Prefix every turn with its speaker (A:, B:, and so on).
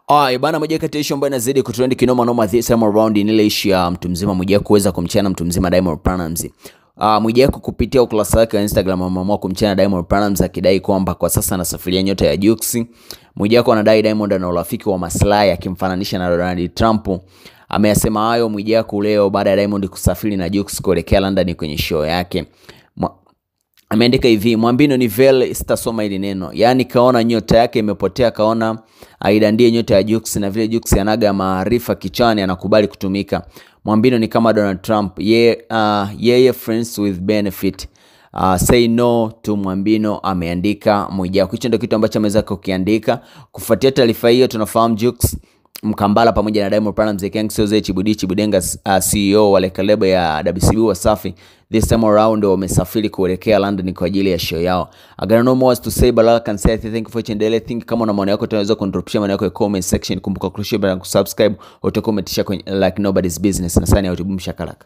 A: Bana, moja kati ya issue ambayo inazidi kutrend kinoma noma this time around ni ile issue ya mtu mzima Mwijaku kuweza kumchana mtu mzima Diamond Platnumz. Mwijaku kupitia ukurasa wake wa Instagram ameamua kumchana Diamond Platnumz akidai kwamba kwa sasa anasafiria nyota ya Jux. Mwijaku anadai Diamond ana urafiki wa maslahi akimfananisha na Donald Trump. Ameyasema hayo Mwijaku leo baada ya Diamond kusafiri na Jux kuelekea London kwenye show yake. Ameandika hivi: Mwambino ni vele sitasoma hili neno. Yaani kaona nyota yake imepotea, kaona aidandie nyota ya Jux, na vile Jux anaga maarifa kichwani anakubali kutumika. Mwambino ni kama Donald Trump. Yeye friends with benefit. Say no to Mwambino, ameandika Mwijaku. Hicho ndio kitu ambacho ameweza kukiandika. Kufuatia taarifa hiyo tunafahamu Jux Mkambala pamoja na Diamond Platnumz Gang Soze Chibudenga CEO wa lebo ya WCB Wasafi this time around wamesafiri kuelekea London kwa ajili ya show yao. I got no more to say but I can say thank you for watching daily. Think kama una maoni yako tunaweza kudropshia maoni yako kwa comment section. Kumbuka kushare na kusubscribe, utakometisha kwenye like nobody's business. Na sana ya YouTube mshakalaka.